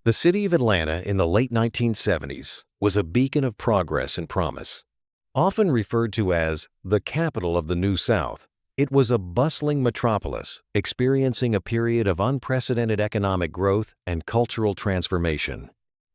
The city of Atlanta in the late 1970s was a beacon of progress and promise. Often referred to as the capital of the New South, it was a bustling metropolis experiencing a period of unprecedented economic growth and cultural transformation.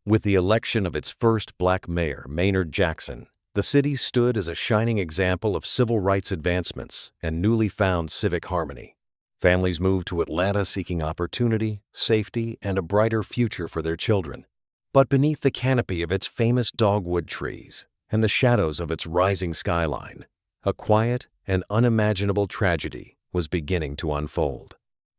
With the election of its first black mayor, Maynard Jackson, the city stood as a shining example of civil rights advancements and newly found civic harmony. Families moved to Atlanta seeking opportunity, safety, and a brighter future for their children. But beneath the canopy of its famous dogwood trees and the shadows of its rising skyline, a quiet and unimaginable tragedy was beginning to unfold.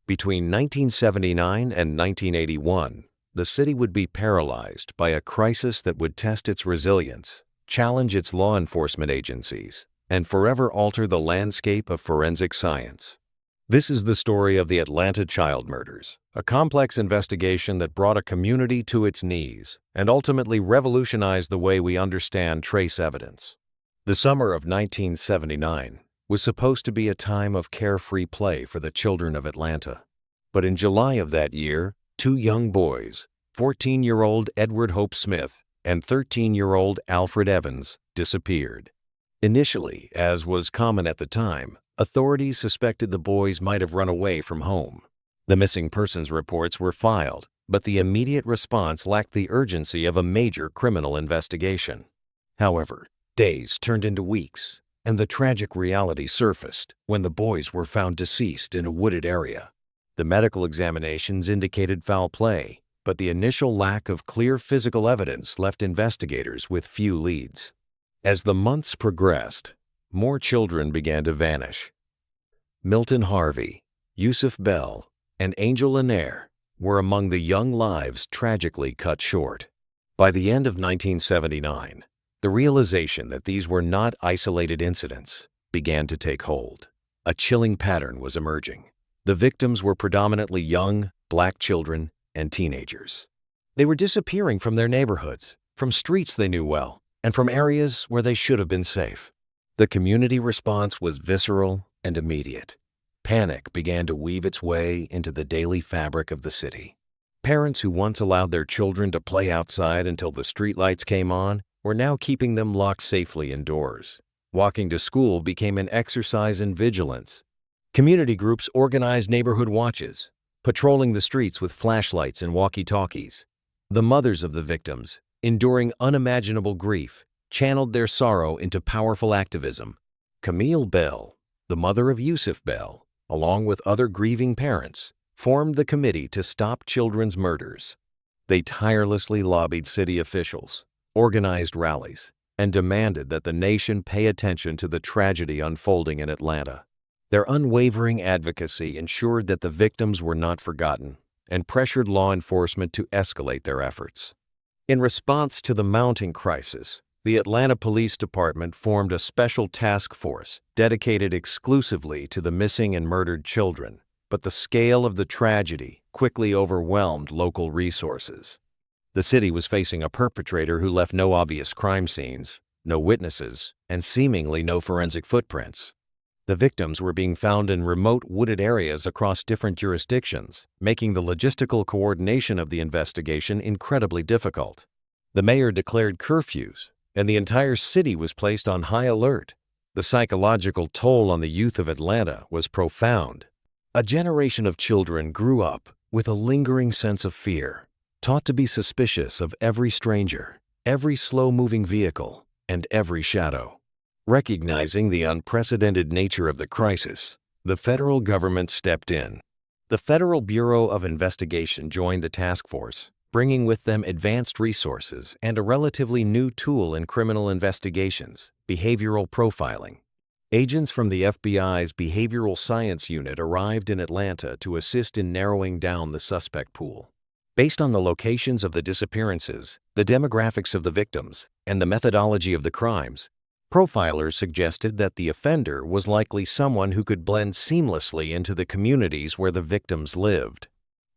Between 1979 and 1981, the city would be paralyzed by a crisis that would test its resilience, challenge its law enforcement agencies, and forever alter the landscape of forensic science. This is the story of the Atlanta child murders, a complex investigation that brought a community to its knees and ultimately revolutionized the way we understand trace evidence. The summer of 1979 was supposed to be a time of carefree play for the children of Atlanta. But in July of that year, two young boys, 14-year-old Edward Hope Smith and 13-year-old Alfred Evans, disappeared. Initially, as was common at the time, authorities suspected the boys might have run away from home. The missing persons reports were filed, but the immediate response lacked the urgency of a major criminal investigation. However, days turned into weeks, and the tragic reality surfaced when the boys were found deceased in a wooded area. The medical examinations indicated foul play, but the initial lack of clear physical evidence left investigators with few leads. As the months progressed, more children began to vanish. Milton Harvey, Yusuf Bell, and Angel Lanier were among the young lives tragically cut short. By the end of 1979, the realization that these were not isolated incidents began to take hold. A chilling pattern was emerging. The victims were predominantly young, black children and teenagers. They were disappearing from their neighborhoods, from streets they knew well, and from areas where they should have been safe. The community response was visceral and immediate. Panic began to weave its way into the daily fabric of the city. Parents who once allowed their children to play outside until the streetlights came on were now keeping them locked safely indoors. Walking to school became an exercise in vigilance. Community groups organized neighborhood watches, patrolling the streets with flashlights and walkie-talkies. The mothers of the victims, enduring unimaginable grief, channeled their sorrow into powerful activism. Camille Bell, the mother of Yusuf Bell, along with other grieving parents, formed the Committee to Stop Children's Murders. They tirelessly lobbied city officials, organized rallies, and demanded that the nation pay attention to the tragedy unfolding in Atlanta. Their unwavering advocacy ensured that the victims were not forgotten and pressured law enforcement to escalate their efforts. In response to the mounting crisis, the Atlanta Police Department formed a special task force dedicated exclusively to the missing and murdered children, but the scale of the tragedy quickly overwhelmed local resources. The city was facing a perpetrator who left no obvious crime scenes, no witnesses, and seemingly no forensic footprints. The victims were being found in remote wooded areas across different jurisdictions, making the logistical coordination of the investigation incredibly difficult. The mayor declared curfews, and the entire city was placed on high alert. The psychological toll on the youth of Atlanta was profound. A generation of children grew up with a lingering sense of fear, taught to be suspicious of every stranger, every slow-moving vehicle, and every shadow. Recognizing the unprecedented nature of the crisis, the federal government stepped in. The Federal Bureau of Investigation joined the task force, bringing with them advanced resources and a relatively new tool in criminal investigations, behavioral profiling. Agents from the FBI's Behavioral Science Unit arrived in Atlanta to assist in narrowing down the suspect pool. Based on the locations of the disappearances, the demographics of the victims, and the methodology of the crimes, profilers suggested that the offender was likely someone who could blend seamlessly into the communities where the victims lived.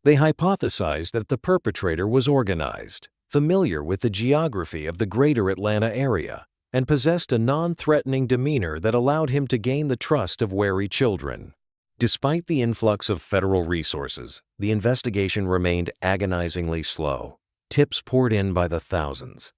They hypothesized that the perpetrator was organized, familiar with the geography of the greater Atlanta area, and possessed a non-threatening demeanor that allowed him to gain the trust of wary children. Despite the influx of federal resources, the investigation remained agonizingly slow. Tips poured in by the thousands.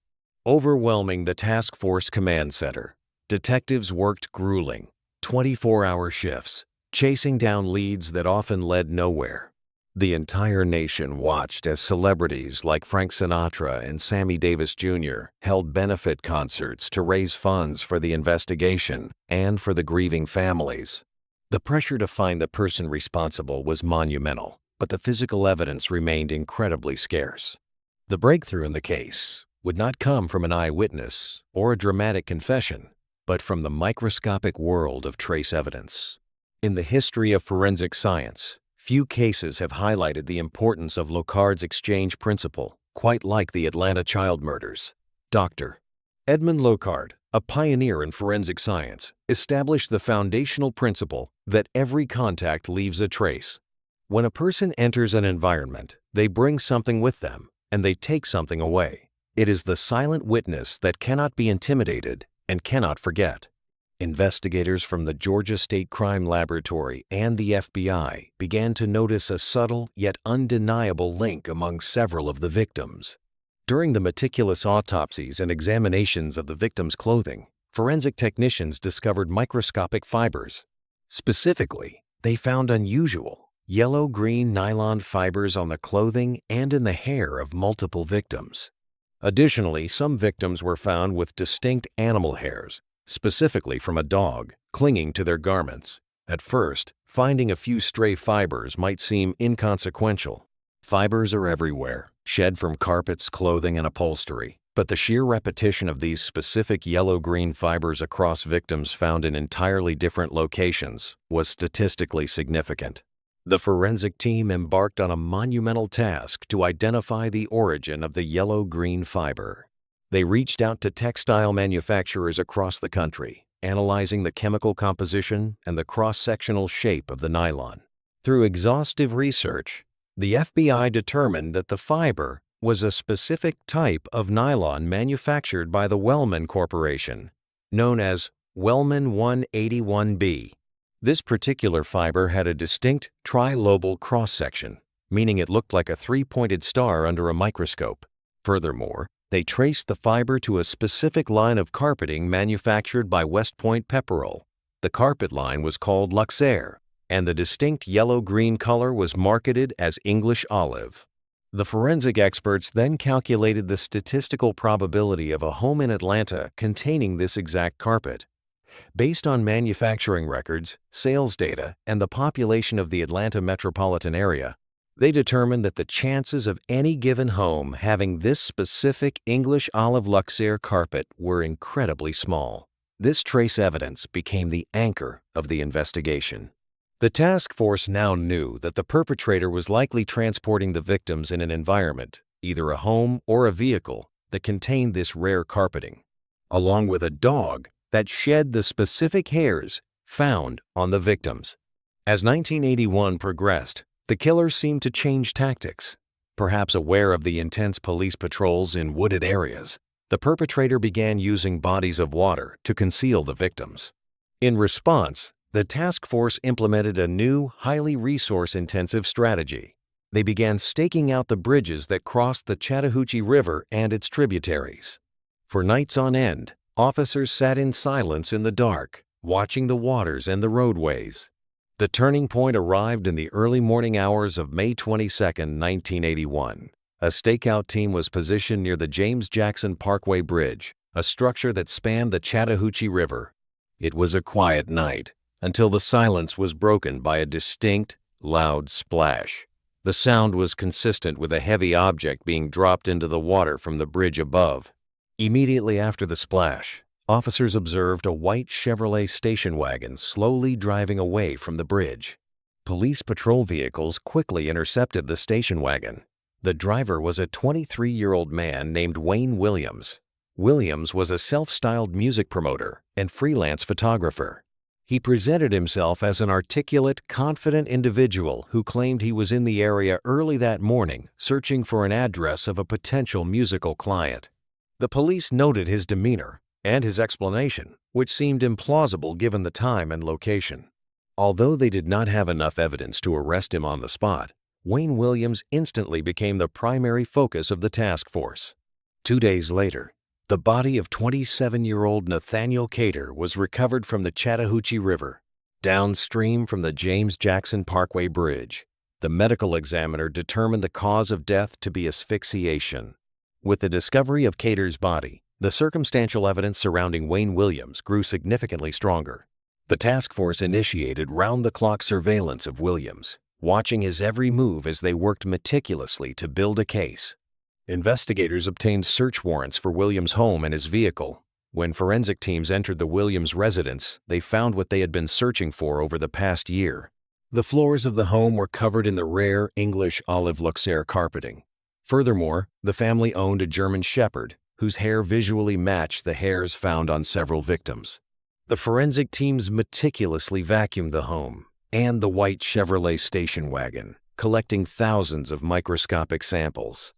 Overwhelming the task force command center, detectives worked grueling, 24-hour shifts, chasing down leads that often led nowhere. The entire nation watched as celebrities like Frank Sinatra and Sammy Davis Jr. held benefit concerts to raise funds for the investigation and for the grieving families. The pressure to find the person responsible was monumental, but the physical evidence remained incredibly scarce. The breakthrough in the case would not come from an eyewitness or a dramatic confession, but from the microscopic world of trace evidence. In the history of forensic science, few cases have highlighted the importance of Locard's exchange principle, quite like the Atlanta child murders. Dr. Edmund Locard, a pioneer in forensic science, established the foundational principle that every contact leaves a trace. When a person enters an environment, they bring something with them, and they take something away. It is the silent witness that cannot be intimidated and cannot forget. Investigators from the Georgia State Crime Laboratory and the FBI began to notice a subtle yet undeniable link among several of the victims. During the meticulous autopsies and examinations of the victims' clothing, forensic technicians discovered microscopic fibers. Specifically, they found unusual, yellow-green nylon fibers on the clothing and in the hair of multiple victims. Additionally, some victims were found with distinct animal hairs, specifically from a dog, clinging to their garments. At first, finding a few stray fibers might seem inconsequential. Fibers are everywhere, shed from carpets, clothing, and upholstery. But the sheer repetition of these specific yellow-green fibers across victims found in entirely different locations was statistically significant. The forensic team embarked on a monumental task to identify the origin of the yellow-green fiber. They reached out to textile manufacturers across the country, analyzing the chemical composition and the cross-sectional shape of the nylon. Through exhaustive research, the FBI determined that the fiber was a specific type of nylon manufactured by the Wellman Corporation, known as Wellman 181B. This particular fiber had a distinct trilobal cross-section, meaning it looked like a three-pointed star under a microscope. Furthermore, they traced the fiber to a specific line of carpeting manufactured by West Point Pepperell. The carpet line was called Luxair, and the distinct yellow-green color was marketed as English olive. The forensic experts then calculated the statistical probability of a home in Atlanta containing this exact carpet. Based on manufacturing records, sales data, and the population of the Atlanta metropolitan area, they determined that the chances of any given home having this specific English olive Luxair carpet were incredibly small. This trace evidence became the anchor of the investigation. The task force now knew that the perpetrator was likely transporting the victims in an environment, either a home or a vehicle, that contained this rare carpeting, along with a dog that shed the specific hairs found on the victims. As 1981 progressed, the killer seemed to change tactics. Perhaps aware of the intense police patrols in wooded areas, the perpetrator began using bodies of water to conceal the victims. In response, the task force implemented a new, highly resource-intensive strategy. They began staking out the bridges that crossed the Chattahoochee River and its tributaries. For nights on end, officers sat in silence in the dark, watching the waters and the roadways. The turning point arrived in the early morning hours of May 22, 1981. A stakeout team was positioned near the James Jackson Parkway Bridge, a structure that spanned the Chattahoochee River. It was a quiet night, until the silence was broken by a distinct, loud splash. The sound was consistent with a heavy object being dropped into the water from the bridge above. Immediately after the splash, officers observed a white Chevrolet station wagon slowly driving away from the bridge. Police patrol vehicles quickly intercepted the station wagon. The driver was a 23-year-old man named Wayne Williams. Williams was a self-styled music promoter and freelance photographer. He presented himself as an articulate, confident individual who claimed he was in the area early that morning searching for an address of a potential musical client. The police noted his demeanor and his explanation, which seemed implausible given the time and location. Although they did not have enough evidence to arrest him on the spot, Wayne Williams instantly became the primary focus of the task force. 2 days later, the body of 27-year-old Nathaniel Cater was recovered from the Chattahoochee River, downstream from the James Jackson Parkway Bridge. The medical examiner determined the cause of death to be asphyxiation. With the discovery of Cater's body, the circumstantial evidence surrounding Wayne Williams grew significantly stronger. The task force initiated round-the-clock surveillance of Williams, watching his every move as they worked meticulously to build a case. Investigators obtained search warrants for Williams' home and his vehicle. When forensic teams entered the Williams residence, they found what they had been searching for over the past year. The floors of the home were covered in the rare English olive luxaire carpeting. Furthermore, the family owned a German Shepherd, whose hair visually matched the hairs found on several victims. The forensic teams meticulously vacuumed the home and the white Chevrolet station wagon, collecting thousands of microscopic samples.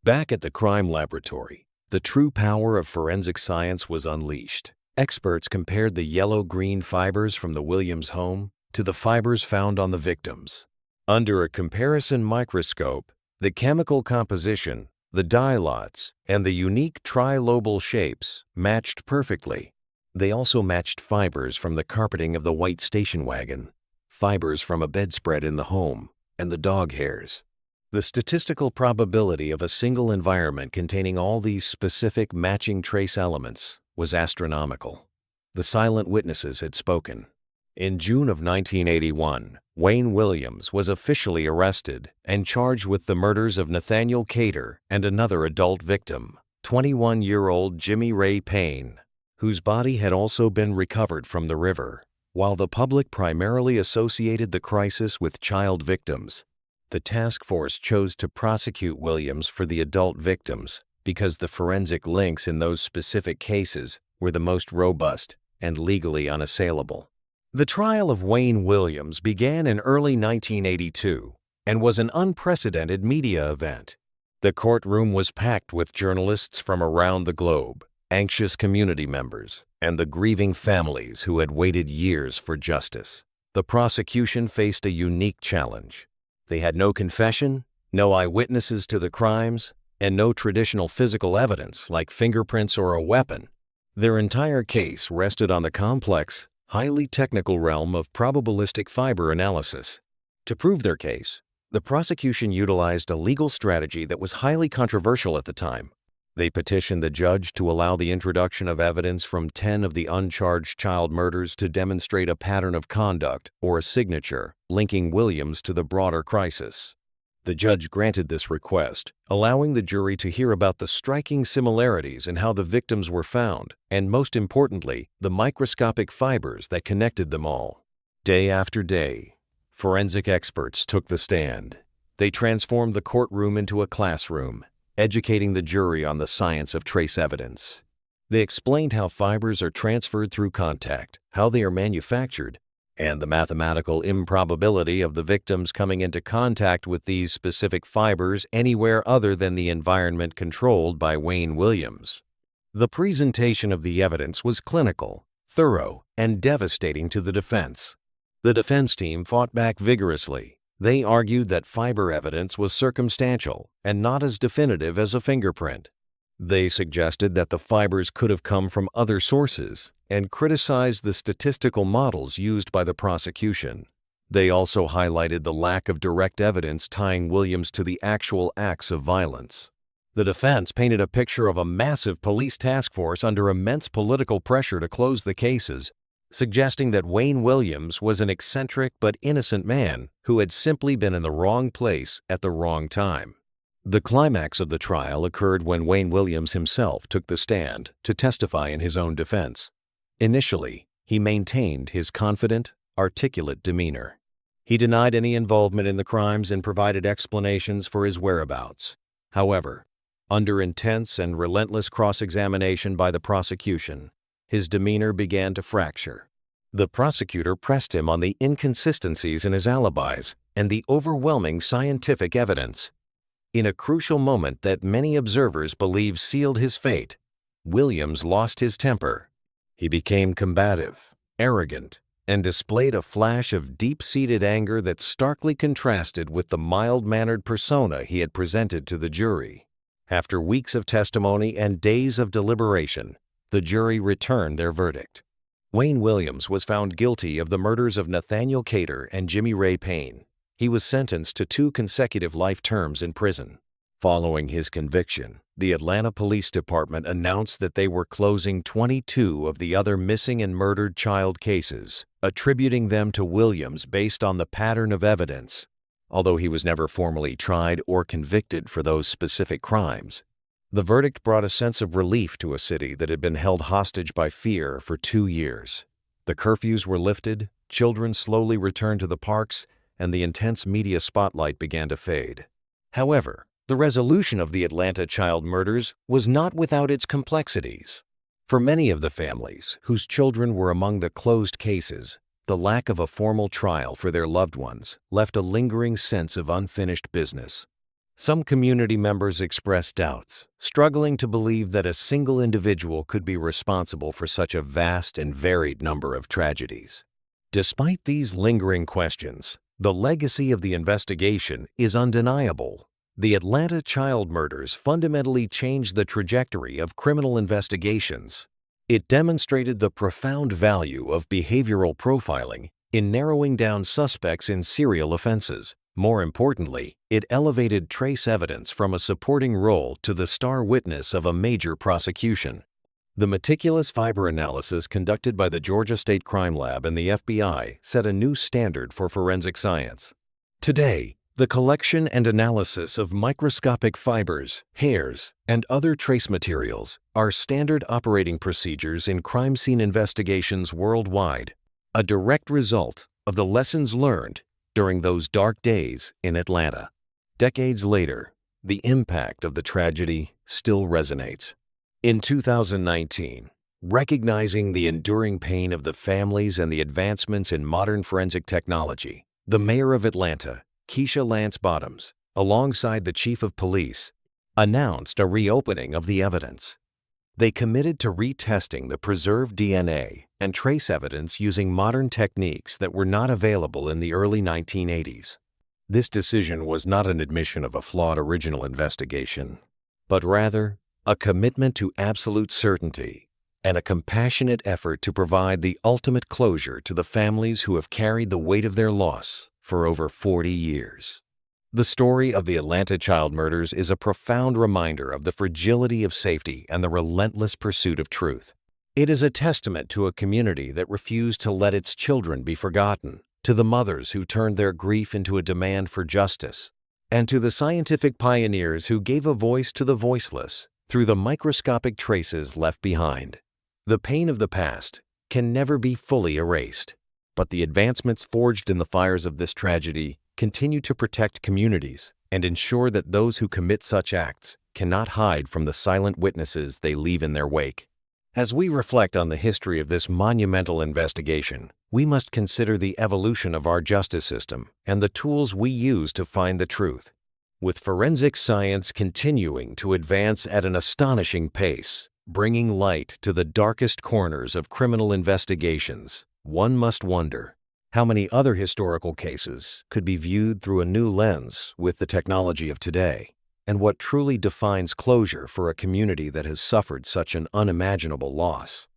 Back at the crime laboratory, the true power of forensic science was unleashed. Experts compared the yellow-green fibers from the Williams home to the fibers found on the victims. Under a comparison microscope, the chemical composition, the dye lots, and the unique trilobal shapes matched perfectly. They also matched fibers from the carpeting of the white station wagon, fibers from a bedspread in the home, and the dog hairs. The statistical probability of a single environment containing all these specific matching trace elements was astronomical. The silent witnesses had spoken. In June of 1981, Wayne Williams was officially arrested and charged with the murders of Nathaniel Cater and another adult victim, 21-year-old Jimmy Ray Payne, whose body had also been recovered from the river. While the public primarily associated the crisis with child victims, the task force chose to prosecute Williams for the adult victims because the forensic links in those specific cases were the most robust and legally unassailable. The trial of Wayne Williams began in early 1982 and was an unprecedented media event. The courtroom was packed with journalists from around the globe, anxious community members, and the grieving families who had waited years for justice. The prosecution faced a unique challenge. They had no confession, no eyewitnesses to the crimes, and no traditional physical evidence like fingerprints or a weapon. Their entire case rested on the complex, highly technical realm of probabilistic fiber analysis. To prove their case, the prosecution utilized a legal strategy that was highly controversial at the time. They petitioned the judge to allow the introduction of evidence from 10 of the uncharged child murders to demonstrate a pattern of conduct or a signature linking Williams to the broader crisis. The judge granted this request, allowing the jury to hear about the striking similarities in how the victims were found, and most importantly, the microscopic fibers that connected them all. Day after day, forensic experts took the stand. They transformed the courtroom into a classroom, educating the jury on the science of trace evidence. They explained how fibers are transferred through contact, how they are manufactured, and the mathematical improbability of the victims coming into contact with these specific fibers anywhere other than the environment controlled by Wayne Williams. The presentation of the evidence was clinical, thorough, and devastating to the defense. The defense team fought back vigorously. They argued that fiber evidence was circumstantial and not as definitive as a fingerprint. They suggested that the fibers could have come from other sources and criticized the statistical models used by the prosecution. They also highlighted the lack of direct evidence tying Williams to the actual acts of violence. The defense painted a picture of a massive police task force under immense political pressure to close the cases, suggesting that Wayne Williams was an eccentric but innocent man who had simply been in the wrong place at the wrong time. The climax of the trial occurred when Wayne Williams himself took the stand to testify in his own defense. Initially, he maintained his confident, articulate demeanor. He denied any involvement in the crimes and provided explanations for his whereabouts. However, under intense and relentless cross-examination by the prosecution, his demeanor began to fracture. The prosecutor pressed him on the inconsistencies in his alibis and the overwhelming scientific evidence. In a crucial moment that many observers believe sealed his fate, Williams lost his temper. He became combative, arrogant, and displayed a flash of deep-seated anger that starkly contrasted with the mild-mannered persona he had presented to the jury. After weeks of testimony and days of deliberation, the jury returned their verdict. Wayne Williams was found guilty of the murders of Nathaniel Cater and Jimmy Ray Payne. He was sentenced to 2 consecutive life terms in prison. Following his conviction, the Atlanta Police Department announced that they were closing 22 of the other missing and murdered child cases, attributing them to Williams based on the pattern of evidence. Although he was never formally tried or convicted for those specific crimes, the verdict brought a sense of relief to a city that had been held hostage by fear for 2 years. The curfews were lifted, children slowly returned to the parks, and the intense media spotlight began to fade. However, the resolution of the Atlanta child murders was not without its complexities. For many of the families whose children were among the closed cases, the lack of a formal trial for their loved ones left a lingering sense of unfinished business. Some community members expressed doubts, struggling to believe that a single individual could be responsible for such a vast and varied number of tragedies. Despite these lingering questions, the legacy of the investigation is undeniable. The Atlanta child murders fundamentally changed the trajectory of criminal investigations. It demonstrated the profound value of behavioral profiling in narrowing down suspects in serial offenses. More importantly, it elevated trace evidence from a supporting role to the star witness of a major prosecution. The meticulous fiber analysis conducted by the Georgia State Crime Lab and the FBI set a new standard for forensic science. Today, the collection and analysis of microscopic fibers, hairs, and other trace materials are standard operating procedures in crime scene investigations worldwide, a direct result of the lessons learned during those dark days in Atlanta. Decades later, the impact of the tragedy still resonates. In 2019, recognizing the enduring pain of the families and the advancements in modern forensic technology, the mayor of Atlanta, Keisha Lance Bottoms, alongside the chief of police, announced a reopening of the evidence. They committed to retesting the preserved DNA and trace evidence using modern techniques that were not available in the early 1980s. This decision was not an admission of a flawed original investigation, but rather a commitment to absolute certainty and a compassionate effort to provide the ultimate closure to the families who have carried the weight of their loss for over 40 years. The story of the Atlanta child murders is a profound reminder of the fragility of safety and the relentless pursuit of truth. It is a testament to a community that refused to let its children be forgotten, to the mothers who turned their grief into a demand for justice, and to the scientific pioneers who gave a voice to the voiceless through the microscopic traces left behind. The pain of the past can never be fully erased, but the advancements forged in the fires of this tragedy continue to protect communities and ensure that those who commit such acts cannot hide from the silent witnesses they leave in their wake. As we reflect on the history of this monumental investigation, we must consider the evolution of our justice system and the tools we use to find the truth. With forensic science continuing to advance at an astonishing pace, bringing light to the darkest corners of criminal investigations, one must wonder how many other historical cases could be viewed through a new lens with the technology of today, and what truly defines closure for a community that has suffered such an unimaginable loss.